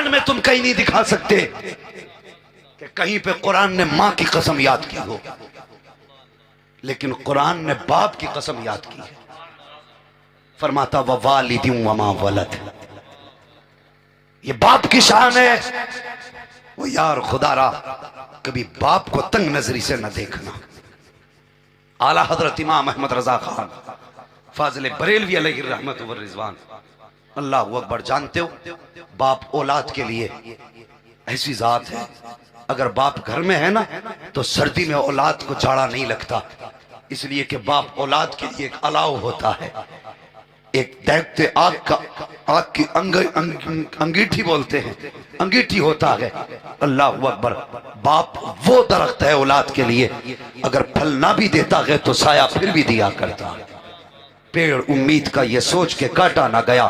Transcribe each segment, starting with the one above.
कुरान में तुम कहीं नहीं दिखा सकते कि कहीं पे कुरान ने मां की कसम याद की हो, लेकिन कुरान ने बाप की कसम याद की है। फरमाता व वालिदिन वमा वलद, ये बाप की शान है। वो यार खुदारा कभी बाप को तंग नजरी से न देखना। आला हजरत इमाम अहमद रजा खान फाजिल बरेलवी अलैहि रहमत व रिजवान, अल्लाह अकबर, जानते हो बाप औलाद के लिए ऐसी जात है, अगर बाप घर में है ना तो सर्दी में औलाद को जाड़ा नहीं लगता, इसलिए कि बाप औलाद के लिए एक अलाव होता है, एक देखते आग की अंगीठी बोलते हैं, अंगीठी होता है। अल्लाह अकबर, बाप वो दरख्त है औलाद के लिए, अगर फल ना भी देता है तो साया फिर भी दिया करता है। पेड़ उम्मीद का ये सोच के काटा ना गया,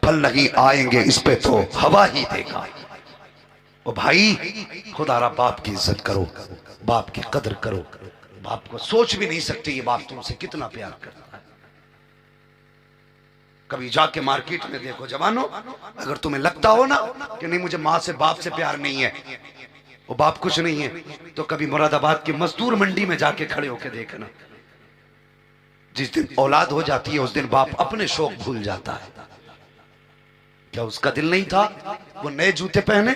फल नहीं आएंगे इस पे तो हवा ही देगा। ओ भाई खुदारा बाप की इज्जत करो, बाप की कदर करो। बाप को सोच भी नहीं सकते ये बाप तुमसे कितना प्यार करता है। कभी जाके मार्केट में देखो जवानों, अगर तुम्हें लगता हो ना कि नहीं मुझे माँ से बाप से प्यार नहीं है, वो बाप कुछ नहीं है, तो कभी मुरादाबाद की मजदूर मंडी में जाके खड़े होके देखना। जिस दिन औलाद हो जाती है उस दिन बाप अपने शौक भूल जाता है। क्या उसका दिल नहीं था वो नए जूते पहने?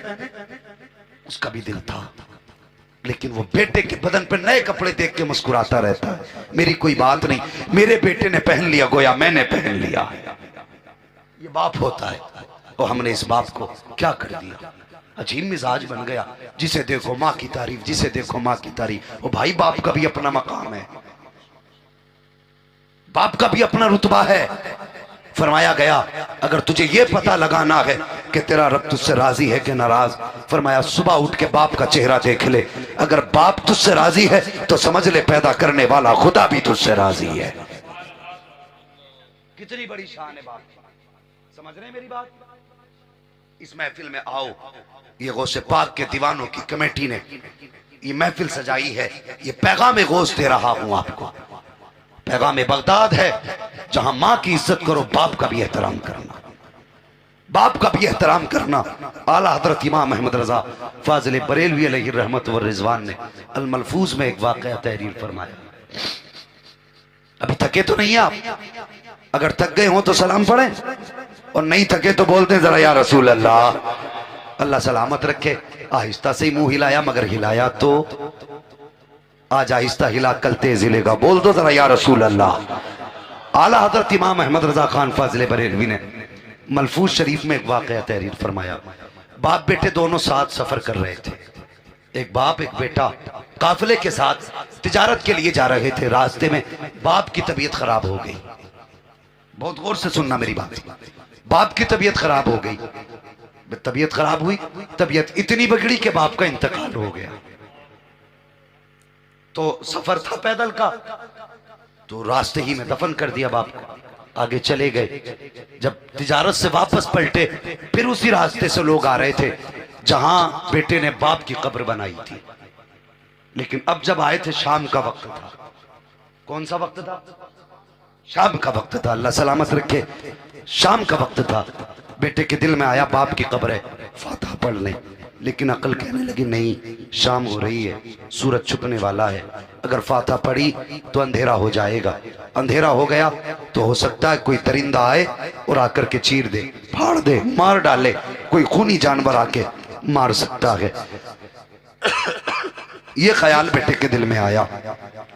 उसका भी दिल था, लेकिन वो बेटे के बदन पर नए कपड़े देख के मुस्कुराता रहता है, मेरी कोई बात नहीं, मेरे बेटे ने पहन लिया गोया मैंने पहन लिया। ये बाप होता है। और हमने इस बाप को क्या कर दिया, अजीब मिजाज बन गया। जिसे देखो माँ की तारीफ, जिसे देखो माँ की तारीफ। और भाई बाप का भी अपना मकाम है, बाप का भी अपना रुतबा है। फरमाया गया अगर तुझे ये पता लगाना है कि तेरा रब तुझसे राजी है कि नाराज, फरमाया सुबह उठ के बाप का चेहरा देख ले, अगर बाप तुझसे राजी है तो समझ ले पैदा करने वाला खुदा भी तुझसे राजी है। कितनी बड़ी शान है बाप, समझ रहे हैं मेरी बात? इस महफिल में आओ, ये गौसे पाक के दीवानों की कमेटी ने ये महफिल सजाई है, ये पैगाम गौस दे रहा हूं आपको। पैगाम बगदाद है, जहां मां की इज्जत करो, बाप का भी एहतराम करना, बाप का भी एहतराम करना। आला हजरत इमाम अहमद रजा फाजिल बरेलवी अलैहि रहमत व रिजवान ने अल मलफूज में एक वाकया तहरीर फरमाया। अभी थके तो नहीं आप? अगर थक गए हो तो सलाम पढ़ें, और नहीं थके तो बोलते जरा या रसूल अल्लाह, अल्लाह सलामत रखे। आहिस्ता से ही मुंह हिलाया, मगर हिलाया तो आज आहिस्ता हिला कल तेज हिलेगा, बोल दो जरा या रसूल अल्लाह। आला हजरत इमाम अहमद रजा खान फाजिल बरेलवी ने मलफूज शरीफ में एक वाकया तहरीर फरमाया। बाप बेटे दोनों साथ सफर कर रहे थे, एक बाप एक बेटा काफिले के साथ तिजारत के लिए जा रहे थे। रास्ते में बाप की तबीयत खराब हो गई, बहुत गौर से सुनना मेरी बात। बाप की तबीयत खराब हो गई, तबीयत खराब हुई, तबीयत इतनी बिगड़ी कि बाप का इंतकाल हो गया। तो सफर था पैदल का, तो रास्ते ही में दफन कर दिया बाप को, आगे चले गए। जब तिजारत से वापस पलटे, फिर उसी रास्ते से लोग आ रहे थे जहां बेटे ने बाप की कब्र बनाई थी। लेकिन अब जब आए थे शाम का वक्त था। कौन सा वक्त था? शाम का वक्त था, अल्लाह सलामत रखे। शाम का वक्त था, बेटे के दिल में आया बाप की कब्र है, फातिहा पढ़ लें। लेकिन अकल कहने लगी नहीं, शाम हो रही है, सूरज छुपने वाला है, अगर फातिहा पढ़ी तो अंधेरा हो जाएगा। अंधेरा हो गया तो हो सकता है कोई दरिंदा आए और आकर के चीर दे, फाड़ दे, मार डाले, कोई खूनी जानवर आके मार सकता है। ये ख्याल बेटे के दिल में आया।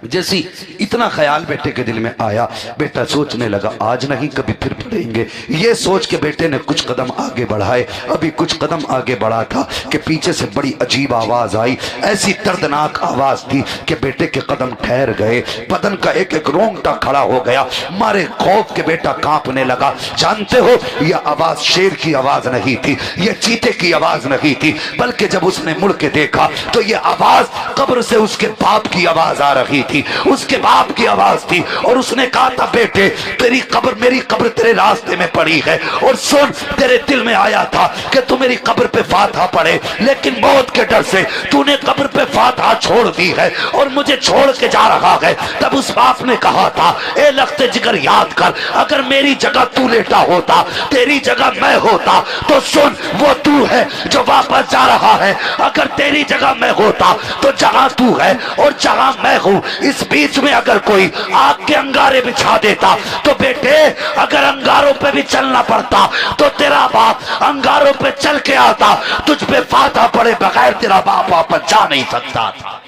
जैसी इतना ख्याल बेटे के दिल में आया, बेटा सोचने लगा आज नहीं कभी फिर पढ़ेंगे। ये सोच के बेटे ने कुछ कदम आगे बढ़ाए। अभी कुछ कदम आगे बढ़ा था कि पीछे से बड़ी अजीब आवाज आई, ऐसी दर्दनाक आवाज थी कि बेटे के कदम ठहर गए, बदन का एक एक रोंगटा खड़ा हो गया, मारे खौफ के बेटा कांपने लगा। जानते हो यह आवाज शेर की आवाज नहीं थी, यह चीते की आवाज नहीं थी, बल्कि जब उसने मुड़ के देखा तो यह आवाज कब्र से उसके बाप की आवाज आ रही थी। थी, उसके बाप की आवाज थी, और उसने कहा था बेटे तेरी कब्र, मेरी कब्र तेरे रास्ते में पड़ी है, और सुन तेरे दिल में आया था कि तू मेरी कब्र पे फातिहा पढ़े, लेकिन मौत के डर से तूने कब्र पे फातिहा छोड़ दी है और मुझे छोड़ के जा रहा है। तब उस बाप ने कहा था, ए लख्ते जिगर याद कर, अगर मेरी जगह तू लेटा होता, तेरी जगह मैं होता, तो सुन वो तू है जो वापस जा रहा है, अगर तेरी जगह मैं होता तो जहां तू है और जहां मैं हूं इस बीच में अगर कोई आग के अंगारे बिछा देता, तो बेटे अगर अंगारों पे भी चलना पड़ता तो तेरा बाप अंगारों पे चल के आता, तुझ पे फातिहा पड़े बगैर तेरा बाप वापस जा नहीं सकता था।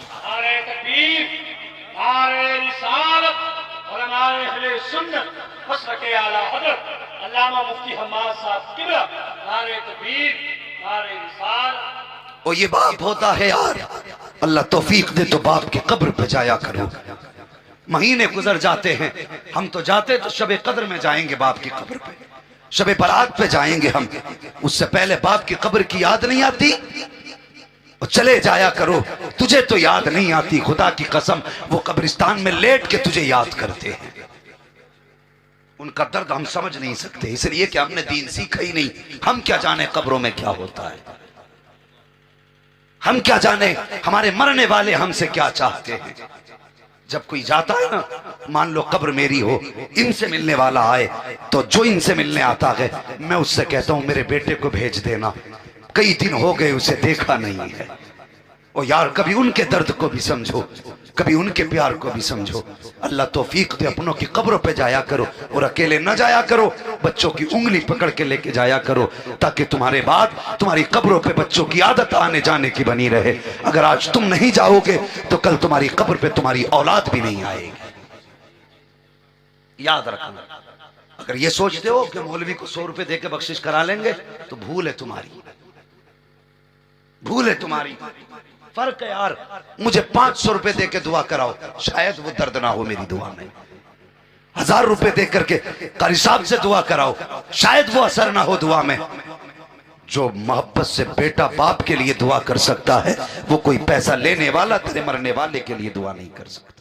और ये बाप होता है यार, अल्लाह तौफीक दे तो बाप की कब्र पे जाया करो। महीने गुजर जाते हैं, हम तो जाते तो शबे कद्र में जाएंगे बाप की कब्र पे, शबे बारात पे जाएंगे हम, उससे पहले बाप की कब्र की याद नहीं आती। और चले जाया करो, तुझे तो याद नहीं आती, खुदा की कसम वो कब्रिस्तान में लेट के तुझे याद करते हैं। उनका दर्द हम समझ नहीं सकते, इसलिए कि हमने दीन सीखा ही नहीं। हम क्या जाने कब्रों में क्या होता है, हम क्या जाने हमारे मरने वाले हमसे क्या चाहते हैं। जब कोई जाता है ना, मान लो कब्र मेरी हो, इनसे मिलने वाला आए, तो जो इनसे मिलने आता है मैं उससे कहता हूं मेरे बेटे को भेज देना, कई दिन हो गए उसे देखा नहीं है। और यार कभी उनके दर्द को भी समझो, कभी उनके प्यार को भी समझो। अल्लाह तौफीक दे, अपनों की कब्रों पे जाया करो, और अकेले न जाया करो, बच्चों की उंगली पकड़ के लेके जाया करो, ताकि तुम्हारे बाद तुम्हारी कब्रों पे बच्चों की आदत आने जाने की बनी रहे। अगर आज तुम नहीं जाओगे तो कल तुम्हारी कब्र पे तुम्हारी औलाद भी नहीं आएगी। याद रखना, अगर ये सोचते हो कि मौलवी को 100 रुपए देके बख्शिश करा लेंगे तो भूल है तुम्हारी, भूल है तुम्हारी। फर्क है यार, मुझे 500 रुपए देके दुआ कराओ, शायद वो दर्द ना हो मेरी दुआ में। 1000 रुपए दे करके कारी साहब से दुआ कराओ, शायद वो असर ना हो दुआ में। जो मोहब्बत से बेटा बाप के लिए दुआ कर सकता है, वो कोई पैसा लेने वाला तेरे मरने वाले के लिए दुआ नहीं कर सकता।